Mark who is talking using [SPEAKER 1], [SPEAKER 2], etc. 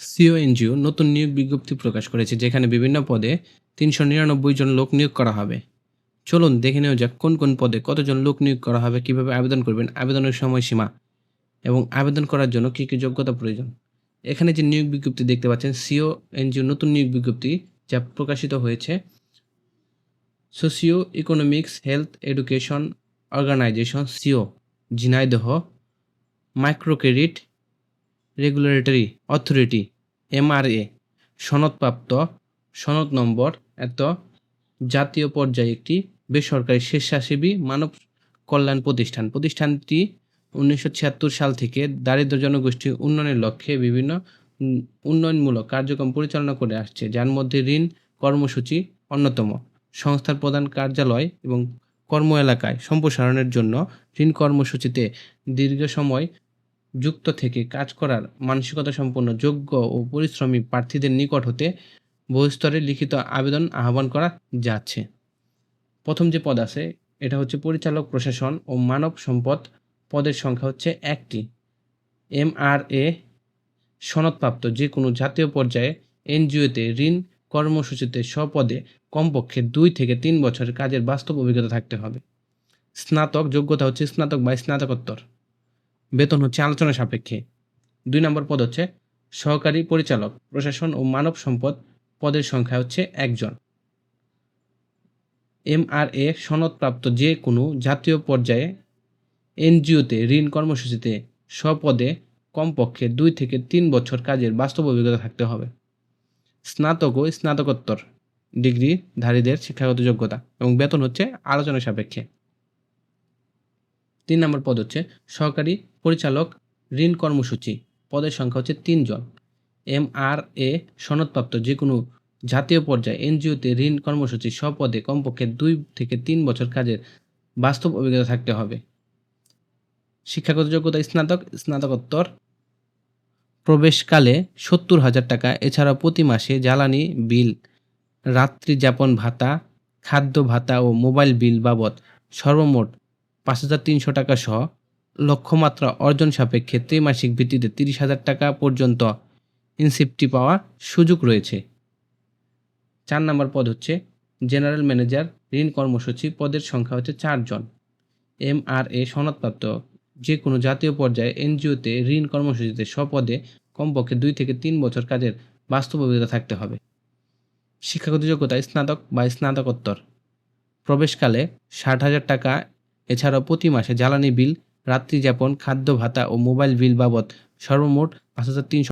[SPEAKER 1] CO NGO নতুন নিয়োগ বিজ্ঞপ্তি প্রকাশ করেছে, যেখানে বিভিন্ন পদে ৩৯৯ জন লোক নিয়োগ করা হবে। চলুন দেখে নেওয়া যাক কোন কোন পদে কতজন লোক নিয়োগ করা হবে, কিভাবে আবেদন করবেন, আবেদনের সময়সীমা এবং আবেদন করার জন্য কী কী যোগ্যতা প্রয়োজন। এখানে যে নিয়োগ বিজ্ঞপ্তি দেখতে পাচ্ছেন, সিও এনজিও নতুন নিয়োগ বিজ্ঞপ্তি যা প্রকাশিত হয়েছে socio economics health education organization সিও Jhenaidah micro credit regulatory authority MRA সনদপ্রাপ্ত সনদ নম্বর এত জাতীয় পর্যায়ে একটি বেসরকারি স্বেচ্ছাসেবী মানব কল্যাণ প্রতিষ্ঠানটি 1976 সাল থেকে দারিদ্র জনগোষ্ঠী উন্নয়নের লক্ষ্যে বিভিন্ন উন্নয়নমূলক কার্যক্রম পরিচালনা করে আসছে, যার মধ্যে ঋণ কর্মসূচি অন্যতম। সংস্থার প্রধান কার্যালয় এবং কর্ম এলাকায় সম্প্রসারণের জন্য ঋণ কর্মসূচিতে দীর্ঘ সময় যুক্ত থেকে কাজ করার মানসিকতা সম্পন্ন যোগ্য ও পরিশ্রমী প্রার্থীদের নিকট হতে বহুস্তরে লিখিত আবেদন আহ্বান করা যাচ্ছে। প্রথম যে পদ আছে এটা হচ্ছে পরিচালক প্রশাসন ও মানব সম্পদ। পদের সংখ্যা হচ্ছে 1টি। এমআরএ সনদপ্রাপ্ত যে কোনো জাতীয় পর্যায়ে এনজিওতে ঋণ কর্মসূচিতে স্বপদে কমপক্ষে 2 থেকে 3 বছরের কাজের বাস্তব অভিজ্ঞতা থাকতে হবে। স্নাতক যোগ্যতা হচ্ছে স্নাতক বা স্নাতকোত্তর। বেতন হচ্ছে আলোচনা সাপেক্ষে। 2 নম্বর পদ হচ্ছে সহকারী পরিচালক প্রশাসন ও মানব সম্পদ। পদের সংখ্যা হচ্ছে 1 জন। এমআরএ সনদপ্রাপ্ত যে কোনো জাতীয় পর্যায়ে এনজিওতে ঋণ কর্মসূচিতে স্বপদে কমপক্ষে 2 থেকে 3 বছর কাজের বাস্তব অভিজ্ঞতা থাকতে হবে। স্নাতক ও স্নাতকোত্তর ডিগ্রিধারীদের শিক্ষাগত যোগ্যতা এবং বেতন হচ্ছে আলোচনা সাপেক্ষে। 3 নম্বর পদ হচ্ছে সহকারী পরিচালক ঋণ কর্মসূচি। পদের সংখ্যা হচ্ছে 3 জন। এমআরএ সনদপ্রাপ্ত যে কোনো জাতীয় পর্যায়ে এনজিওতে ঋণ কর্মসূচি স্বপদে কমপক্ষে 2 থেকে 3 বছর কাজের বাস্তব অভিজ্ঞতা থাকতে হবে। শিক্ষাগত যোগ্যতা স্নাতক স্নাতকোত্তর। প্রবেশকালে 70,000 টাকা, এছাড়া প্রতি মাসে জ্বালানি বিল, রাত্রি যাপন ভাতা, খাদ্য ভাতা ও মোবাইল বিল বাবদ সর্বমোট 5,300 টাকা সহ লক্ষ্যমাত্রা অর্জন সাপেক্ষে ত্রিমাসিক ভিত্তিতে 30,000 টাকা পর্যন্ত ইনসেন্টিভ পাওয়ার সুযোগ রয়েছে। 4 নম্বর পদ হচ্ছে জেনারেল ম্যানেজার ঋণ কর্মসূচি। পদের সংখ্যা হচ্ছে 4 জন। এমআরএ সনদপ্রাপ্ত যে কোনো জাতীয় পর্যায়ে এনজিওতে ঋণ কর্মসূচিতে স্বপদে কমপক্ষে 2 থেকে 3 বছর কাজের বাস্তব অভিজ্ঞতা থাকতে হবে। শিক্ষাগত যোগ্যতা স্নাতক বা স্নাতকোত্তর। প্রবেশকালে 60,000 টাকা, এছাড়াও প্রতি মাসে জ্বালানি বিল, রাত্রি যাপন, খাদ্য ভাতা ও মোবাইল বিল বাবদ সর্বমোট 5,300